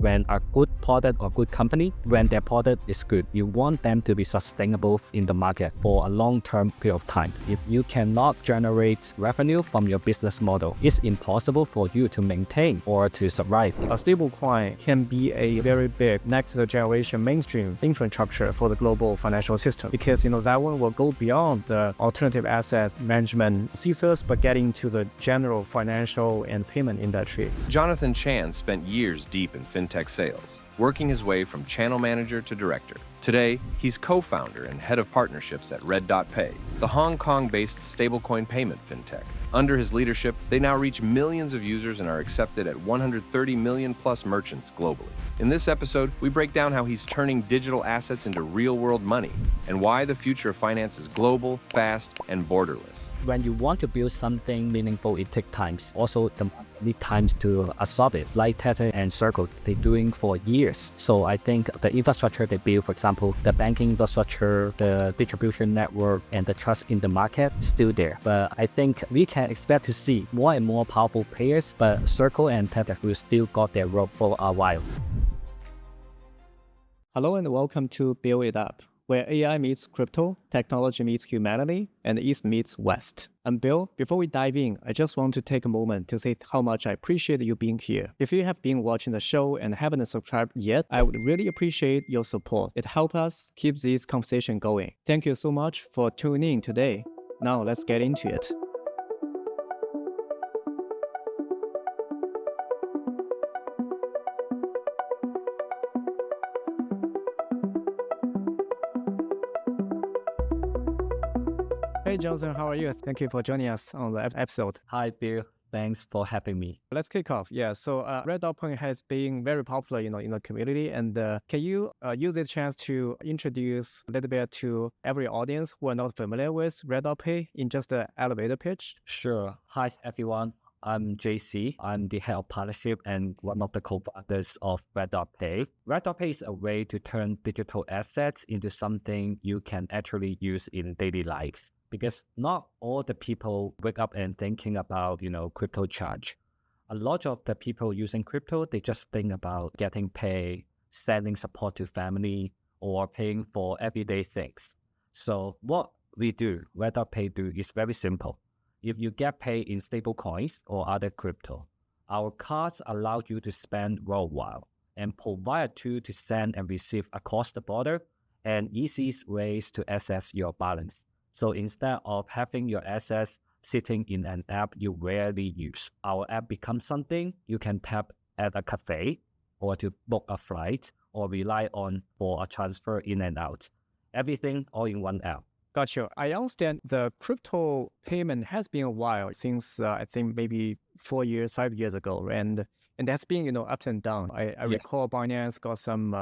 when a good product or good company, when their product is good, you want them to be sustainable in the market for a long-term period of time. If you cannot generate revenue from your business model, it's impossible for you to maintain or to survive. A stablecoin can be a very big next generation mainstream infrastructure for the global financial system, because that one will go beyond the alternative asset management thesis, but getting to the general financial and payment industry. Jonathan Chan spent years deep in fintech sales, working his way from channel manager to director. Today, he's co-founder and head of partnerships at RedotPay, the Hong Kong-based stablecoin payment fintech. Under his leadership, they now reach millions of users and are accepted at 130 million plus merchants globally. In this episode, we break down how he's turning digital assets into real-world money and why the future of finance is global, fast, and borderless. When you want to build something meaningful, it takes time. Also, the need times to absorb it. Like Tether and Circle, they're doing for years. So I think the infrastructure they build, for example, the banking infrastructure, the distribution network, and the trust in the market is still there. But I think we can expect to see more and more powerful players, but Circle and Tether will still got their role for a while. Hello and welcome to Build It Up, where AI meets crypto, technology meets humanity, and East meets West. I'm Bill. Before we dive in, I just want to take a moment to say how much I appreciate you being here. If you have been watching the show and haven't subscribed yet, I would really appreciate your support. It helps us keep this conversation going. Thank you so much for tuning in today. Now let's get into it. Hey Johnson, how are you? Thank you for joining us on the episode. Hi, Bill. Thanks for having me. Let's kick off. So RedotPay has been very popular, in the community. And can you use this chance to introduce a little bit to every audience who are not familiar with RedotPay in just an elevator pitch? Sure. Hi, everyone. I'm JC. I'm the head of partnership and one of the co-founders of RedotPay. RedotPay is a way to turn digital assets into something you can actually use in daily life. Because not all the people wake up and thinking about, crypto charge. A lot of the people using crypto, they just think about getting paid, sending support to family, or paying for everyday things. So what we do, RedotPay do, is very simple. If you get paid in stablecoins or other crypto, our cards allow you to spend worldwide and provide a tool to send and receive across the border and easiest ways to access your balance. So instead of having your assets sitting in an app you rarely use, our app becomes something you can tap at a cafe or to book a flight or rely on for a transfer in and out. Everything all in one app. Gotcha. I understand the crypto payment has been a while since I think maybe 4 years, 5 years ago. And that's been, ups and downs. I recall Binance got some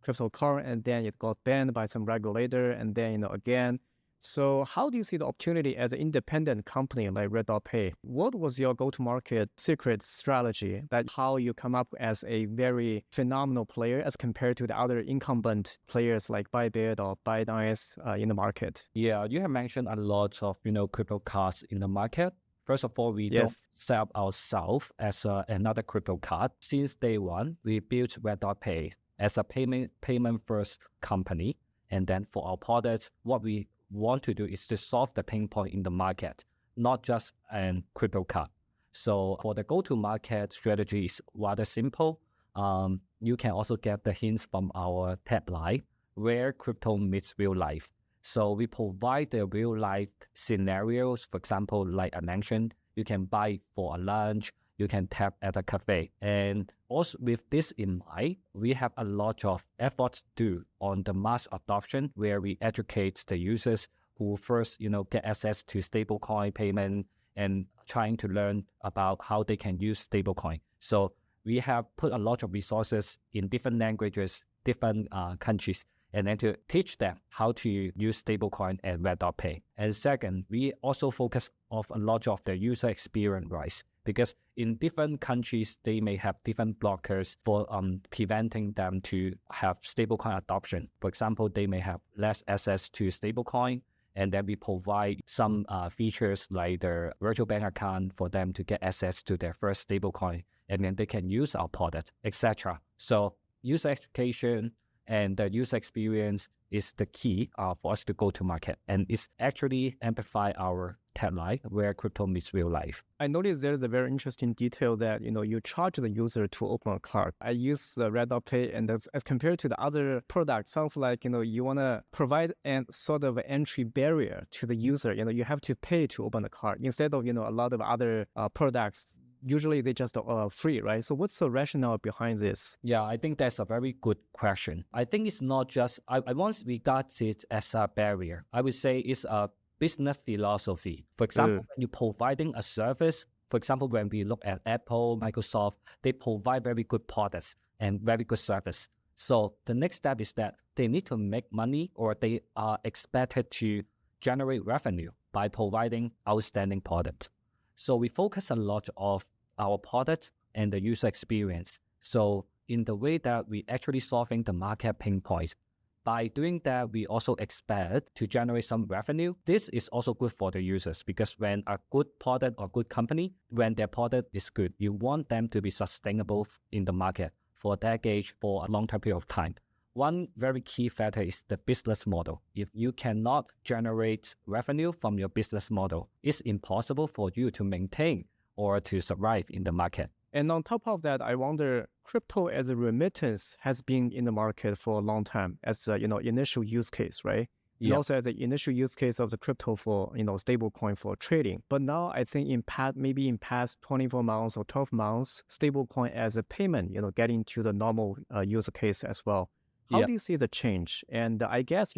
cryptocurrency and then it got banned by some regulator and then, again. So how do you see the opportunity as an independent company like RedotPay? What was your go-to-market secret strategy that how you come up as a very phenomenal player as compared to the other incumbent players like Bybit or Binance in the market? Yeah, you have mentioned a lot of, crypto cards in the market. First of all, we don't set up ourselves as another crypto card. Since day one, we built RedotPay as a payment first company. And then for our products, what we want to do is to solve the pain point in the market, not just a crypto card. So for the go-to-market strategy is rather simple. You can also get the hints from our tagline, where crypto meets real life. So we provide the real life scenarios. For example, like I mentioned, you can buy for a lunch, you can tap at a cafe. And also with this in mind, we have a lot of efforts to do on the mass adoption where we educate the users who first, get access to stablecoin payment and trying to learn about how they can use stablecoin. So we have put a lot of resources in different languages, different countries, and then to teach them how to use stablecoin and RedotPay. And second, we also focus on a lot of the user experience rise, because in different countries, they may have different blockers for preventing them to have stablecoin adoption. For example, they may have less access to stablecoin, and then we provide some features like their virtual bank account for them to get access to their first stablecoin. and then they can use our product, etc. So user education and the user experience is the key for us to go to market, and it's actually amplify our tagline where crypto meets real life. I noticed there's a very interesting detail that you charge the user to open a card. I use the RedotPay, and as compared to the other products, sounds like you want to provide a sort of entry barrier to the user. You have to pay to open a card instead of a lot of other products. Usually they just free, right? So what's the rationale behind this? Yeah, I think that's a very good question. I think it's not just, I once regard it as a barrier. I would say it's a business philosophy. For example, when you're providing a service, for example, when we look at Apple, Microsoft, they provide very good products and very good service. So the next step is that they need to make money, or they are expected to generate revenue by providing outstanding products. So we focus a lot of our product and the user experience. So in the way that we actually solving the market pain points, by doing that, we also expect to generate some revenue. This is also good for the users, because when a good product or good company, when their product is good, you want them to be sustainable in the market for decades, for a long-term period of time. One very key factor is the business model. If you cannot generate revenue from your business model, it's impossible for you to maintain or to survive in the market. And on top of that, I wonder, crypto as a remittance has been in the market for a long time as the initial use case, right? And also as the initial use case of the crypto for stablecoin for trading. But now I think in past 24 months or 12 months, stablecoin as a payment, getting to the normal use case as well. How do you see the change? And I guess,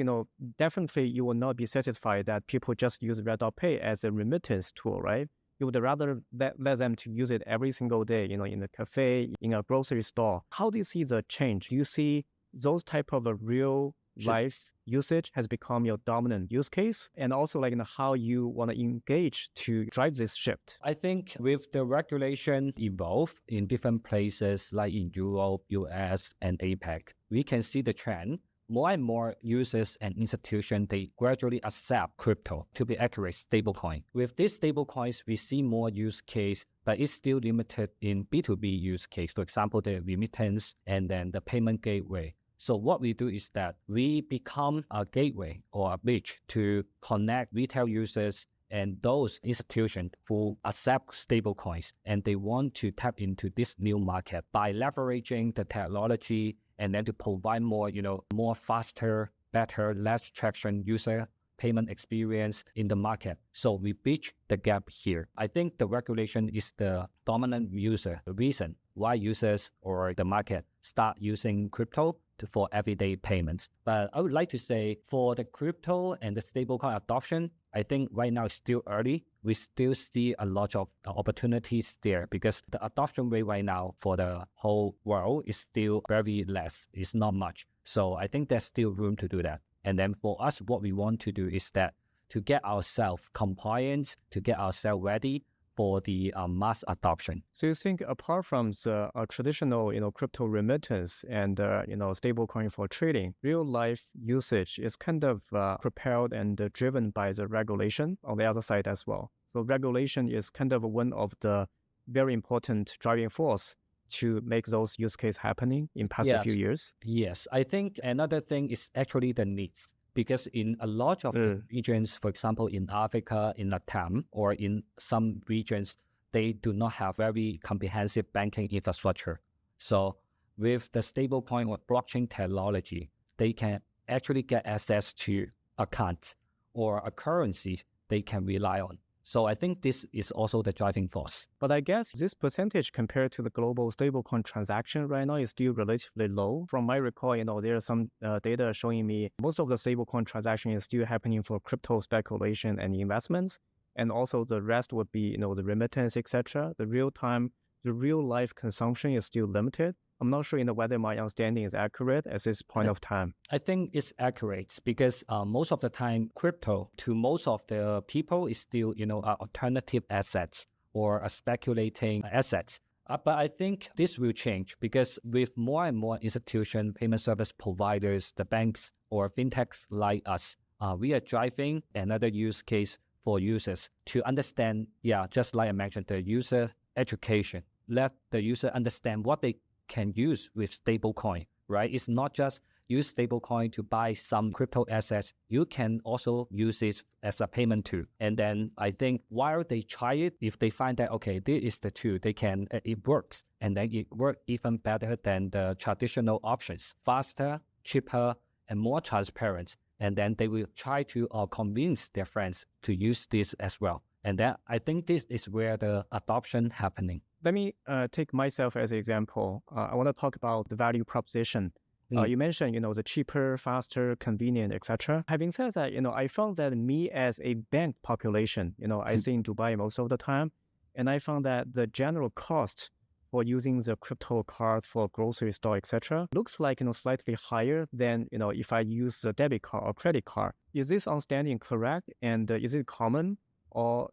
definitely you will not be satisfied that people just use RedotPay as a remittance tool, right? You would rather let them to use it every single day, in a cafe, in a grocery store. How do you see the change? Do you see those type of a real life usage has become your dominant use case? And also how you want to engage to drive this shift? I think with the regulation evolve in different places like in Europe, US, and APAC, we can see the trend. More and more users and institutions, they gradually accept crypto, to be accurate, stablecoin. With these stablecoins, we see more use case, but it's still limited in B2B use case. For example, the remittance and then the payment gateway. So what we do is that we become a gateway or a bridge to connect retail users and those institutions who accept stablecoins, and they want to tap into this new market by leveraging the technology and then to provide more, more faster, better, less traction user payment experience in the market. So we bridge the gap here. I think the regulation is the dominant reason why users or the market start using crypto for everyday payments. But I would like to say for the crypto and the stablecoin adoption, I think right now it's still early. We still see a lot of opportunities there because the adoption rate right now for the whole world is still very less. It's not much. So I think there's still room to do that. And then for us, what we want to do is that to get ourselves compliant, to get ourselves ready for the mass adoption. So you think apart from the traditional, crypto remittance and, stablecoin for trading, real life usage is kind of propelled and driven by the regulation on the other side as well. So regulation is kind of one of the very important driving force to make those use cases happening in past few years. Yes, I think another thing is actually the needs. Because in a lot of regions, for example, in Africa, in Latam, or in some regions, they do not have very comprehensive banking infrastructure. So with the stablecoin or blockchain technology, they can actually get access to accounts or a currency they can rely on. So I think this is also the driving force. But I guess this percentage compared to the global stablecoin transaction right now is still relatively low. From my recall, there are some data showing me most of the stablecoin transaction is still happening for crypto speculation and investments. And also the rest would be, the remittance, etc. The real life consumption is still limited. I'm not sure whether my understanding is accurate at this point of time. I think it's accurate because most of the time, crypto to most of the people is still, alternative assets or a speculating assets. But I think this will change because with more and more institution, payment service providers, the banks or fintechs like us, we are driving another use case for users to understand, just like I mentioned, the user education. let the user understand what they can use with stablecoin, right? It's not just use stablecoin to buy some crypto assets. You can also use it as a payment tool. And then I think while they try it, if they find that, okay, this is the tool, it works. And then it works even better than the traditional options, faster, cheaper, and more transparent. And then they will try to convince their friends to use this as well. And then I think this is where the adoption happening. Let me take myself as an example. I want to talk about the value proposition. You mentioned, the cheaper, faster, convenient, etc. Having said that, I found that me as a banked population, I stay in Dubai most of the time, and I found that the general cost for using the crypto card for grocery store, etc., looks like, slightly higher than, if I use the debit card or credit card. Is this understanding correct? And is it common? Or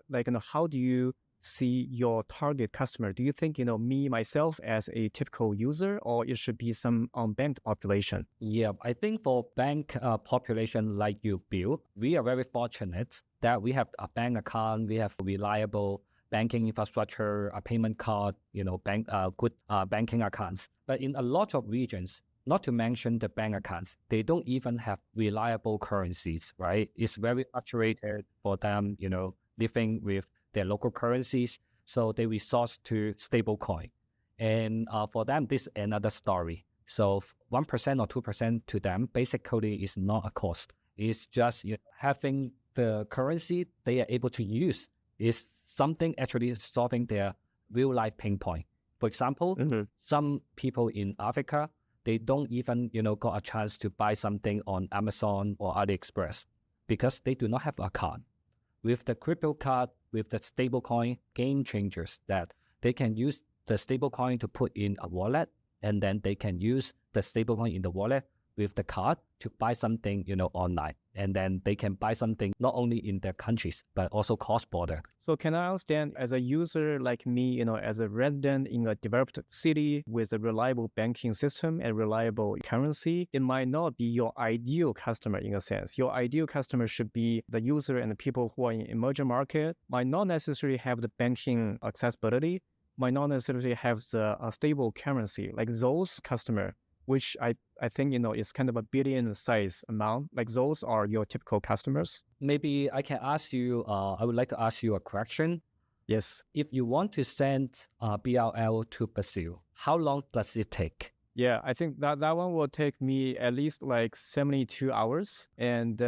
how do you see your target customer? Do you think, me, myself as a typical user, or it should be some unbanked population? Yeah, I think for bank population like you, Bill, we are very fortunate that we have a bank account, we have reliable banking infrastructure, a payment card, good banking accounts. But in a lot of regions, not to mention the bank accounts, they don't even have reliable currencies, right? It's very fluctuated for them, living with their local currencies. So they resort to stablecoin. And for them, this is another story. So 1% or 2% to them basically is not a cost. It's just having the currency they are able to use is something actually solving their real life pain point. For example, some people in Africa, they don't even, got a chance to buy something on Amazon or AliExpress because they do not have a card. With the crypto card, with the stablecoin, game changers that they can use the stablecoin to put in a wallet, and then they can use the stablecoin in the wallet with the card to buy something, online. And then they can buy something not only in their countries, but also cross-border. So can I understand, as a user like me, as a resident in a developed city with a reliable banking system and reliable currency, it might not be your ideal customer in a sense. Your ideal customer should be the user and the people who are in emerging market, might not necessarily have the banking accessibility, might not necessarily have the stable currency. Like those customers, which I think, is kind of a billion size amount. Like those are your typical customers. Maybe I can ask you, I would like to ask you a question. Yes. If you want to send BRL to Brazil, how long does it take? Yeah, I think that one will take me at least like 72 hours and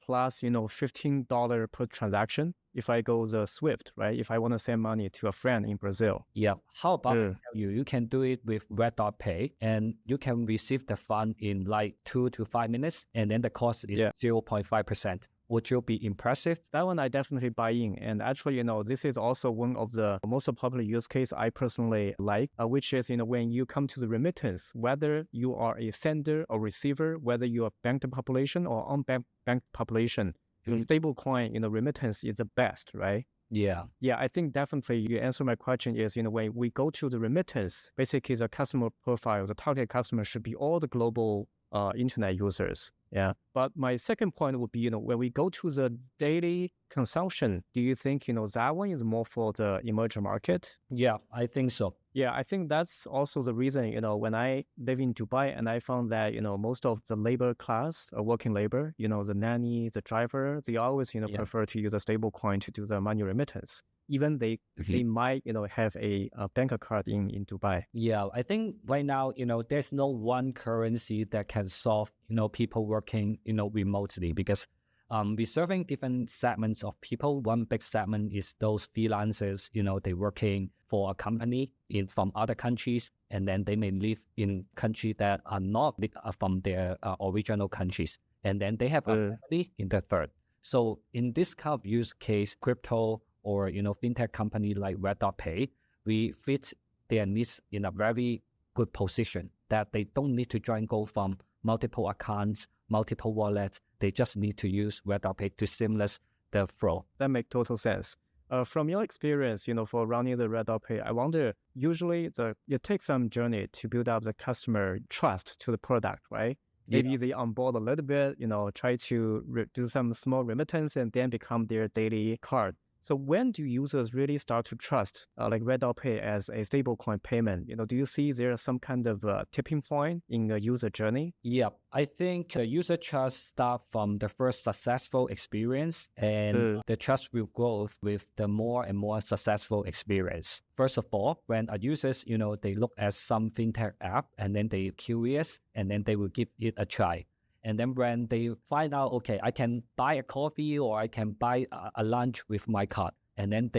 plus, $15 per transaction if I go the SWIFT, right? If I want to send money to a friend in Brazil. Yeah. How about you can do it with RedotPay and you can receive the fund in like 2 to 5 minutes and then the cost is 0.5%. Would you be impressive? That one I definitely buy in. And actually, this is also one of the most popular use case I personally like, which is, when you come to the remittance, whether you are a sender or receiver, whether you are banked population or unbanked population, stablecoin, remittance is the best, right? Yeah. Yeah, I think definitely you answer my question is, when we go to the remittance, basically the customer profile, the target customer should be all the global internet users. Yeah. But my second point would be, when we go to the daily consumption, do you think, that one is more for the emerging market? Yeah, I think so. Yeah, I think that's also the reason, when I live in Dubai and I found that, most of the labor class, working labor, the nanny, the driver, they always, prefer to use a stable coin to do the money remittance. Even they might, have a bank account in Dubai. Yeah, I think right now, there's no one currency that can solve, people working, remotely because we're serving different segments of people. One big segment is those freelancers, they're working for a company from other countries, and then they may live in countries that are not from their original countries. And then they have a family in the third. So in this kind of use case, crypto or, fintech company like RedotPay, we fit their needs in a very good position that they don't need to go from multiple accounts, multiple wallets. They just need to use RedotPay to seamless the flow. That makes total sense. From your experience, for running the RedotPay, I wonder, usually it takes some journey to build up the customer trust to the product, right? Maybe they onboard a little bit, try to do some small remittance and then become their daily card. So when do users really start to trust like RedotPay as a stablecoin payment? Do you see there some kind of tipping point in the user journey? Yeah, I think the user trust start from the first successful experience, and the trust will grow with the more and more successful experience. First of all, when a users, they look at some fintech app and then they curious and then they will give it a try. And then when they find out, okay, I can buy a coffee or I can buy a lunch with my card, and then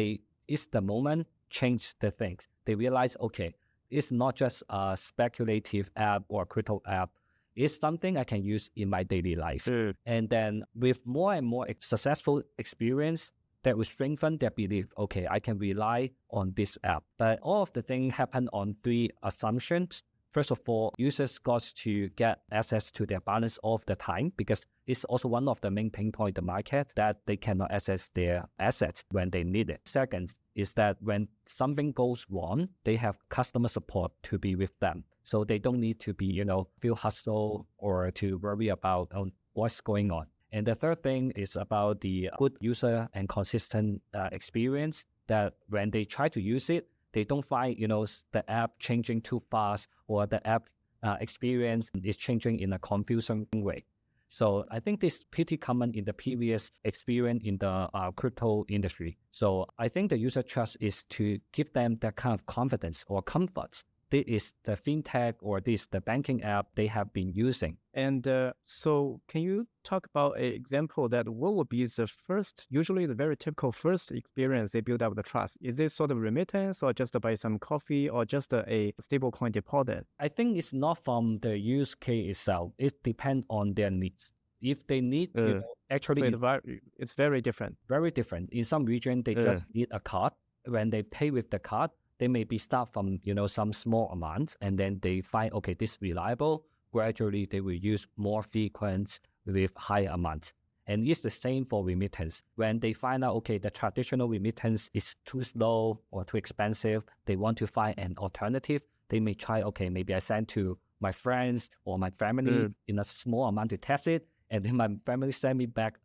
it's the moment change the things. They realize, okay, it's not just a speculative app or crypto app. It's something I can use in my daily life. And then with more and more successful experience, that will strengthen their belief, okay, I can rely on this app. But all of the things happen on three assumptions. First of all, users got to get access to their balance all of the time, because it's also one of the main pain points in the market that they cannot access their assets when they need it. Second is that when something goes wrong, they have customer support to be with them. So they don't need to be, feel hustle or to worry about what's going on. And the third thing is about the good user and consistent experience, that when they try to use it, they don't find, the app changing too fast, or the app experience is changing in a confusing way. So I think this is pretty common in the previous experience in the crypto industry. So I think the user trust is to give them that kind of confidence or comfort. This is the fintech or this the banking app they have been using. And so can you talk about an example that what would be usually the very typical first experience they build up the trust? Is this sort of remittance or just to buy some coffee or just a stablecoin deposit? I think it's not from the use case itself. It depends on their needs. If they need, actually, so it's very different. Very different. In some region, they just need a card. When they pay with the card, they maybe start from, some small amount, and then they find, okay, this is reliable. Gradually, they will use more frequent with higher amounts. And it's the same for remittance. When they find out, okay, the traditional remittance is too slow or too expensive, they want to find an alternative. They may try, okay, maybe I send to my friends or my family in a small amount to test it, and then my family send me back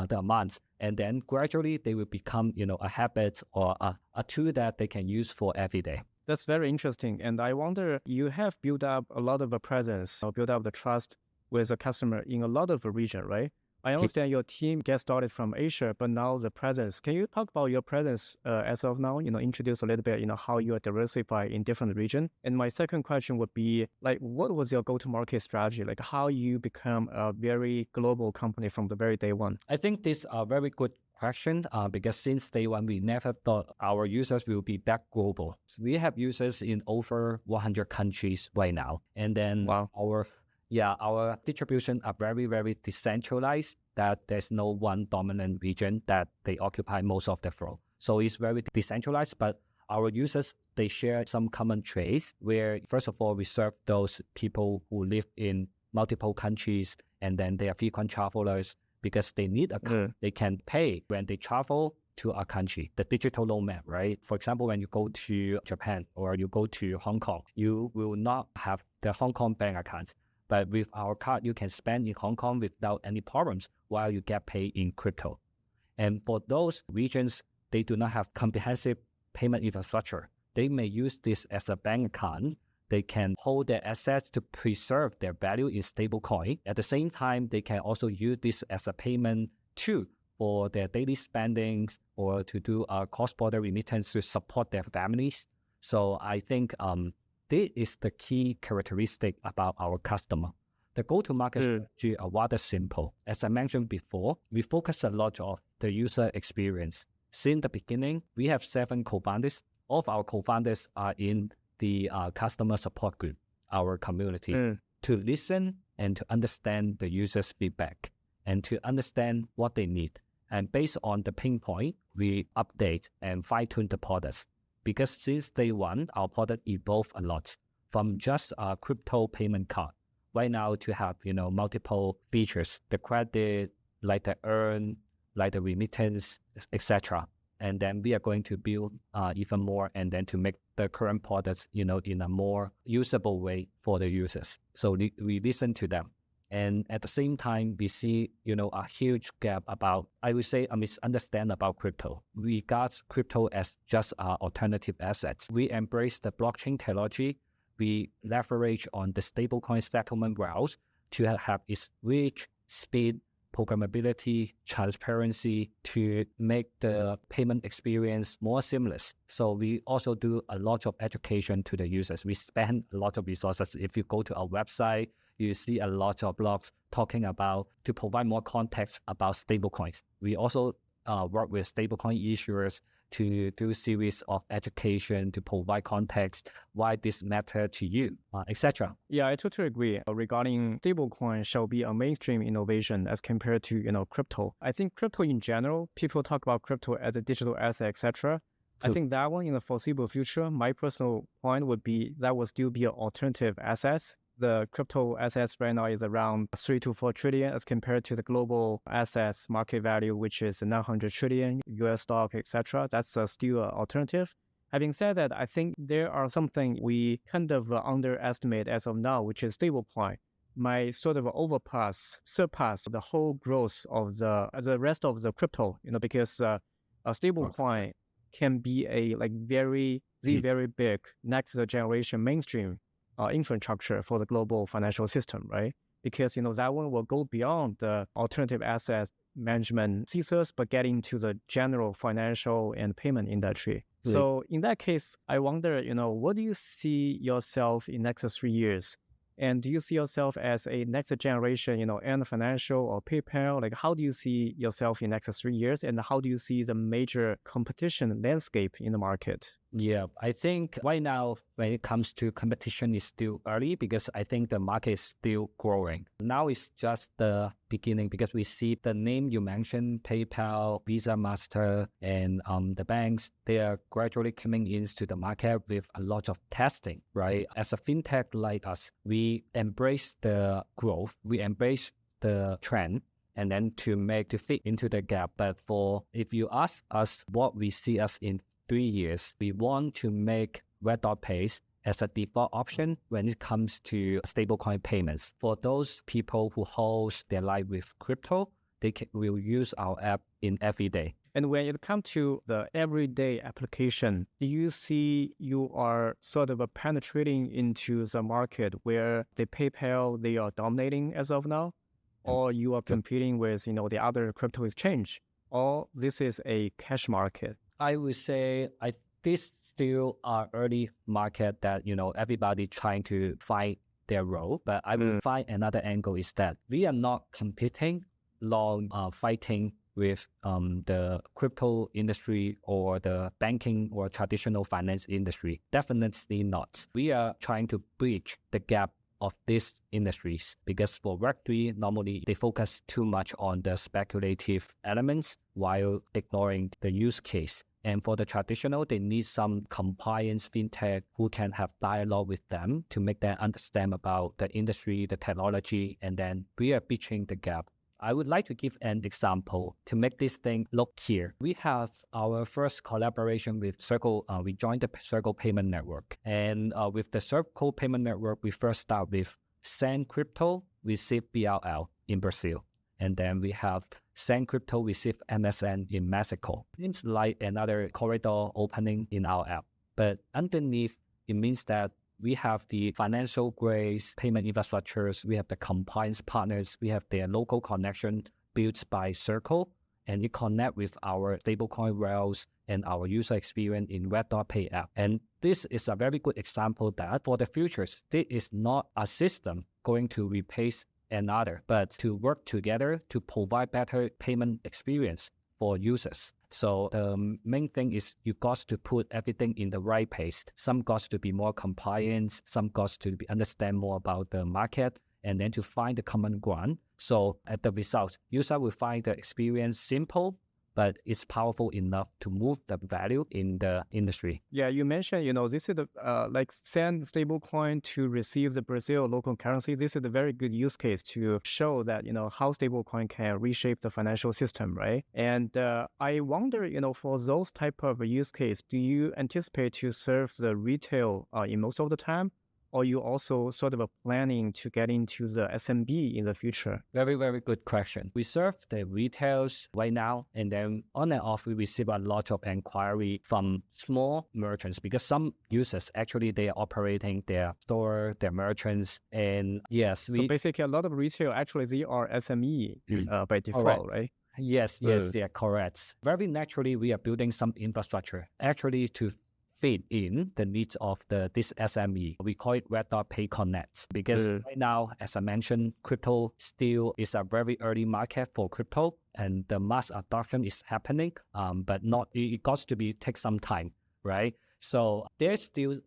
the amounts, and then gradually they will become, a habit or a tool that they can use for every day. That's very interesting. And I wonder, you have built up a lot of a presence or built up the trust with a customer in a lot of a region, right? I understand your team gets started from Asia, but now the presence. Can you talk about your presence as of now? Introduce a little bit, how you are diversified in different regions. And my second question would be, like, what was your go-to-market strategy? Like, how you become a very global company from the very day one? I think this is a very good question because since day one, we never thought our users will be that global. We have users in over 100 countries right now. And then our distribution are very, very decentralized, that there's no one dominant region that they occupy most of the flow. So it's very decentralized, but our users, they share some common traits where, first of all, we serve those people who live in multiple countries, and then they are frequent travelers because they need a card. They can pay when they travel to a country, the digital nomad, right? For example, when you go to Japan or you go to Hong Kong, you will not have the Hong Kong bank account. But with our card, you can spend in Hong Kong without any problems while you get paid in crypto. And for those regions, they do not have comprehensive payment infrastructure. They may use this as a bank account. They can hold their assets to preserve their value in stablecoin. At the same time, they can also use this as a payment tool for their daily spendings or to do a cross-border remittance to support their families. So I think this is the key characteristic about our customer. The go-to-market strategy are rather simple. As I mentioned before, we focus a lot on the user experience. Since the beginning, we have 7 co-founders. All of our co-founders are in the customer support group, our community, to listen and to understand the user's feedback and to understand what they need. And based on the pain point, we update and fine-tune the products. Because since day one, our product evolved a lot from just a crypto payment card right now to have, multiple features, the credit, like the earn, like the remittance, etc. And then we are going to build even more, and then to make the current products, in a more usable way for the users. So we listen to them. And at the same time, we see, a huge gap about, I would say, a misunderstanding about crypto. We got crypto as just alternative assets. We embrace the blockchain technology. We leverage on the stablecoin settlement rails to have its rich speed, programmability, transparency to make the payment experience more seamless. So we also do a lot of education to the users. We spend a lot of resources. If you go to our website, you see a lot of blogs talking about to provide more context about stablecoins. We also work with stablecoin issuers to do a series of education to provide context why this matter to you, etc. Yeah, I totally agree. Regarding stablecoin shall be a mainstream innovation as compared to crypto. I think crypto in general, people talk about crypto as a digital asset, etc. I think that one in the foreseeable future, my personal point would be that will still be an alternative assets. The crypto assets right now is around 3 to 4 trillion as compared to the global assets market value, which is 900 trillion US stock, etc. That's still an alternative. Having said that, I think there are something we kind of underestimate as of now, which is stablecoin. Might sort of surpass the whole growth of the rest of the crypto, because a stablecoin can be a very big next generation mainstream infrastructure for the global financial system, right? Because that one will go beyond the alternative asset management thesis, but get into the general financial and payment industry. Right. So in that case, I wonder, what do you see yourself in next 3 years? And do you see yourself as a next generation, Ant Financial or PayPal? Like, how do you see yourself in next 3 years? And how do you see the major competition landscape in the market? Yeah, I think right now, when it comes to competition, it's still early because I think the market is still growing. Now it's just the beginning because we see the name you mentioned, PayPal, Visa, Master, and the banks, they are gradually coming into the market with a lot of testing, right? As a fintech like us, we embrace the growth, we embrace the trend, and then to fit into the gap. But if you ask us what we see us in 3 years, we want to make RedotPay as a default option when it comes to stablecoin payments. For those people who hold their life with crypto, will use our app in every day. And when it comes to the everyday application, do you see you are sort of penetrating into the market where the PayPal, they are dominating as of now? Or you are competing with, the other crypto exchange? Or this is a cash market? I would say this still are early market that, everybody trying to find their role. But I will find another angle is that we are not competing fighting with the crypto industry or the banking or traditional finance industry. Definitely not. We are trying to bridge the gap of these industries because for Web3, normally they focus too much on the speculative elements while ignoring the use case. And for the traditional, they need some compliance fintech who can have dialogue with them to make them understand about the industry, the technology, and then we are bridging the gap. I would like to give an example to make this thing look clear. We have our first collaboration with Circle. We joined the Circle Payment Network. And with the Circle Payment Network, we first start with Send Crypto, receive BRL in Brazil. And then we have Send Crypto, receive MSN in Mexico. It's like another corridor opening in our app. But underneath, it means that we have the financial grades, payment infrastructures, we have the compliance partners, we have their local connection built by Circle, and it connect with our stablecoin rails and our user experience in RedotPay app. And this is a very good example that for the futures, this is not a system going to replace another, but to work together to provide better payment experience for users. So the main thing is you got to put everything in the right place. Some got to be more compliant, some got to understand more about the market, and then to find the common ground. So at the result, user will find the experience simple, but it's powerful enough to move the value in the industry. Yeah, you mentioned, this is like send stablecoin to receive the Brazil local currency. This is a very good use case to show that, how stablecoin can reshape the financial system, right? And I wonder, for those type of use case, do you anticipate to serve the retail in most of the time? or you also sort of planning to get into the SMB in the future? Very, very good question. We serve the retails right now, and then on and off, we receive a lot of inquiry from small merchants because some users actually they are operating their store, their merchants, and yes, So basically a lot of retail actually they are SME by default, right? Yes, yeah, correct. Very naturally, we are building some infrastructure actually to fit in the needs of this SME. We call it RedotPay Connect because right now, as I mentioned, crypto still is a very early market for crypto, and the mass adoption is happening, but not. It got to be take some time, right? So there still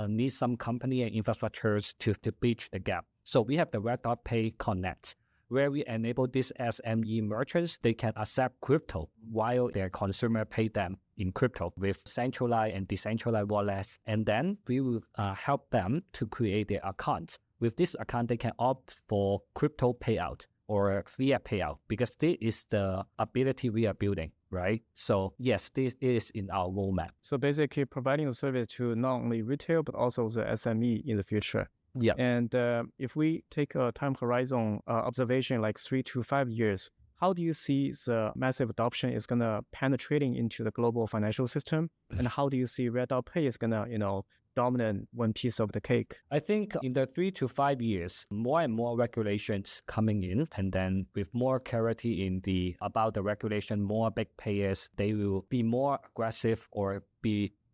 needs some company and infrastructures to bridge the gap. So we have the RedotPay Connect, where we enable these SME merchants, they can accept crypto while their consumer pay them in crypto with centralized and decentralized wallets. And then we will help them to create their accounts. With this account, they can opt for crypto payout or fiat payout because this is the ability we are building, right? So yes, this is in our roadmap. So basically providing the service to not only retail, but also the SME in the future. Yeah. And if we take a time horizon observation like 3 to 5 years, how do you see the massive adoption is going to penetrating into the global financial system? And how do you see RedotPay is going to, dominate one piece of the cake? I think in the 3 to 5 years, more and more regulations coming in, and then with more clarity about the regulation, more big players, they will be more aggressive or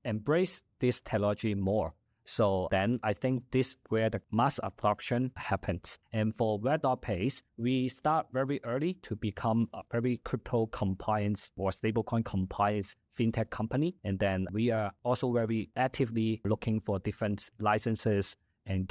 embrace this technology more. So then I think this is where the mass adoption happens. And for RedotPay, we start very early to become a very crypto compliance or stablecoin compliance fintech company. And then we are also very actively looking for different licenses and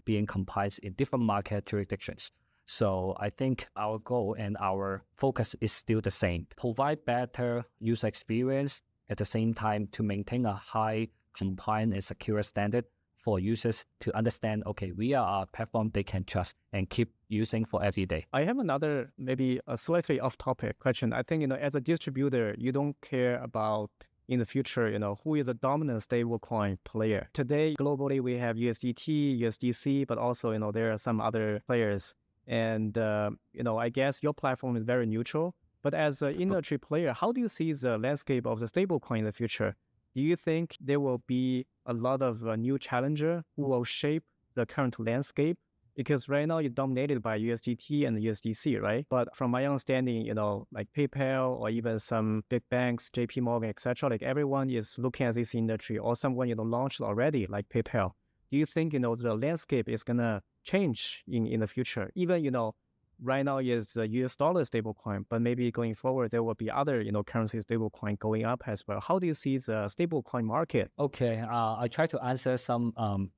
being compliant in different market jurisdictions. So I think our goal and our focus is still the same. Provide better user experience at the same time to maintain a high compliant and secure standard for users to understand, okay, we are a platform they can trust and keep using for every day. I have another, maybe a slightly off-topic question. I think, as a distributor, you don't care about in the future, who is the dominant stablecoin player. Today, globally, we have USDT, USDC, but also, there are some other players. And, I guess your platform is very neutral. But as an industry player, how do you see the landscape of the stablecoin in the future? Do you think there will be a lot of new challenger who will shape the current landscape? Because right now it's dominated by USDT and USDC, right? But from my understanding, like PayPal or even some big banks, JP Morgan, etc., like everyone is looking at this industry, or someone, launched already, like PayPal. Do you think, the landscape is going to change in the future? Even, right now is the US dollar stablecoin, but maybe going forward, there will be other, currency stablecoin going up as well. How do you see the stablecoin market? Okay, I try to answer some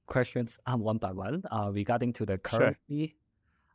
questions one by one regarding to the currency. Sure.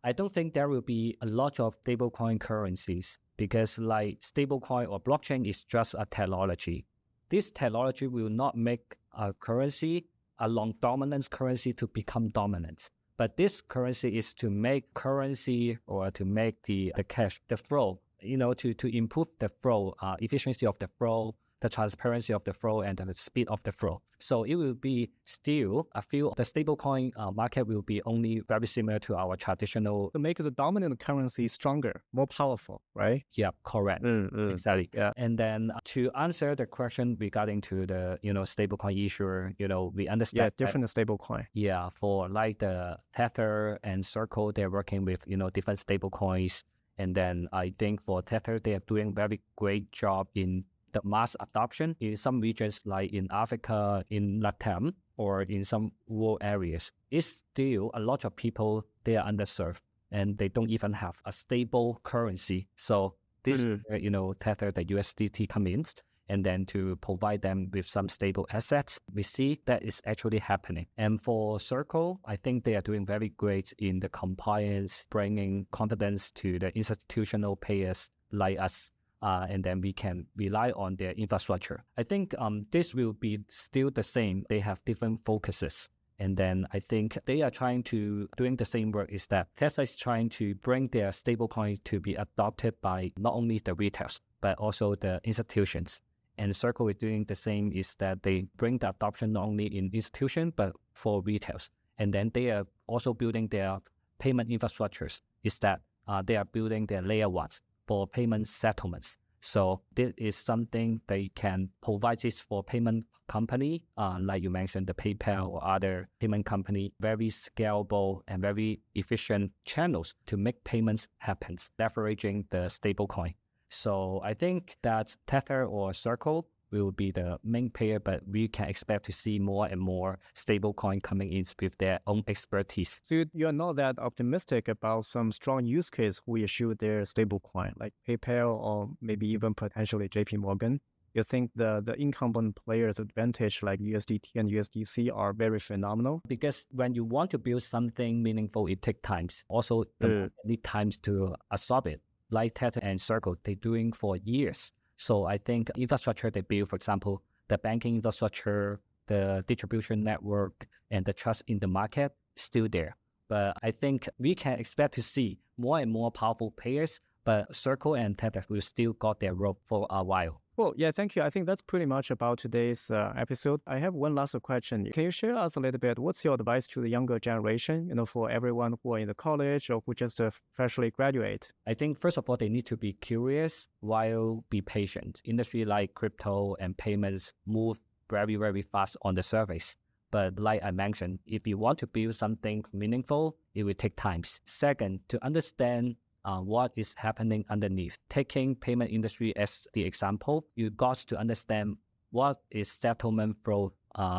I don't think there will be a lot of stablecoin currencies because like stablecoin or blockchain is just a technology. This technology will not make a currency, a long dominance currency to become dominant. But this currency is to make currency or to make the cash, the flow, to improve the flow, efficiency of the flow, the transparency of the flow, and the speed of the flow. So it will be still the stablecoin market will be only very similar to our traditional. To make the dominant currency stronger, more powerful, right? Yeah, correct. Exactly. Yeah. And then to answer the question regarding to the, stablecoin issuer, we understand. Yeah, different stablecoin. Yeah, for like the Tether and Circle, they're working with, different stablecoins. And then I think for Tether, they are doing very great job in the mass adoption in some regions like in Africa, in Latam, or in some rural areas. It's still a lot of people, they are underserved and they don't even have a stable currency. So this, Tether, the USDT comes in, and then to provide them with some stable assets, we see that is actually happening. And for Circle, I think they are doing very great in the compliance, bringing confidence to the institutional players like us. And then we can rely on their infrastructure. I think this will be still the same. They have different focuses. And then I think they are doing the same work is that Tesla is trying to bring their stablecoin to be adopted by not only the retailers, but also the institutions. And Circle is doing the same is that they bring the adoption not only in institution, but for retailers. And then they are also building their payment infrastructures, is that they are building their layer ones for payment settlements. So this is something they can provide this for payment company, like you mentioned, the PayPal or other payment company, very scalable and very efficient channels to make payments happen, leveraging the stablecoin. So I think that Tether or Circle will be the main player, but we can expect to see more and more stablecoin coming in with their own expertise. So you're not that optimistic about some strong use case who issue their stablecoin, like PayPal or maybe even potentially JP Morgan? You think the incumbent players' advantage like USDT and USDC are very phenomenal? Because when you want to build something meaningful, it takes time. Also, the need times to absorb it. Like Tether and Circle, they're doing for years. So I think infrastructure they build, for example, the banking infrastructure, the distribution network, and the trust in the market is still there. But I think we can expect to see more and more powerful players, but Circle and Tether will still got their role for a while. Well, yeah, thank you. I think that's pretty much about today's episode. I have one last question. Can you share us a little bit? What's your advice to the younger generation, for everyone who are in the college or who just freshly graduate? I think, first of all, they need to be curious while be patient. Industry like crypto and payments move very, very fast on the surface. But like I mentioned, if you want to build something meaningful, it will take time. Second, to understand what is happening underneath. Taking payment industry as the example, you got to understand what is settlement flow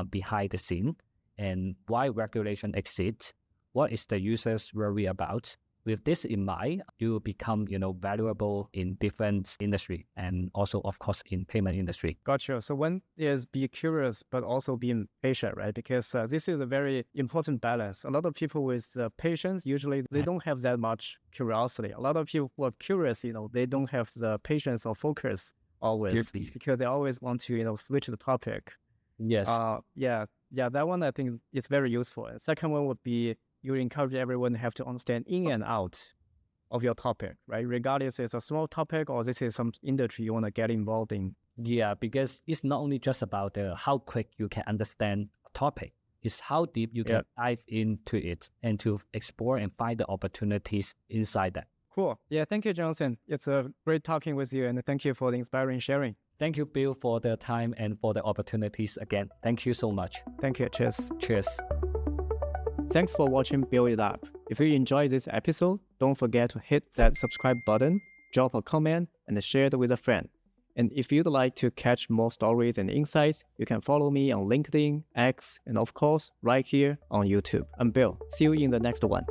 behind the scene and why regulation exists. What is the users worry about? With this in mind, you will become, valuable in different industry and also, of course, in payment industry. Gotcha. So one is be curious, but also being patient, right? Because this is a very important balance. A lot of people with patience, usually they don't have that much curiosity. A lot of people who are curious, they don't have the patience or focus always because they always want to, switch the topic. Yes. Yeah, that one I think is very useful. And second one would be you encourage everyone to have to understand in and out of your topic, right? Regardless it's a small topic or this is some industry you want to get involved in. Yeah, because it's not only just about how quick you can understand a topic. It's how deep you can dive into it and to explore and find the opportunities inside that. Cool. Yeah, thank you, Johnson. It's a great talking with you and thank you for the inspiring sharing. Thank you, Bill, for the time and for the opportunities again. Thank you so much. Thank you. Cheers. Cheers. Thanks for watching Build It Up. If you enjoyed this episode, don't forget to hit that subscribe button, drop a comment, and share it with a friend. And if you'd like to catch more stories and insights, you can follow me on LinkedIn, X, and of course, right here on YouTube. I'm Bill. See you in the next one.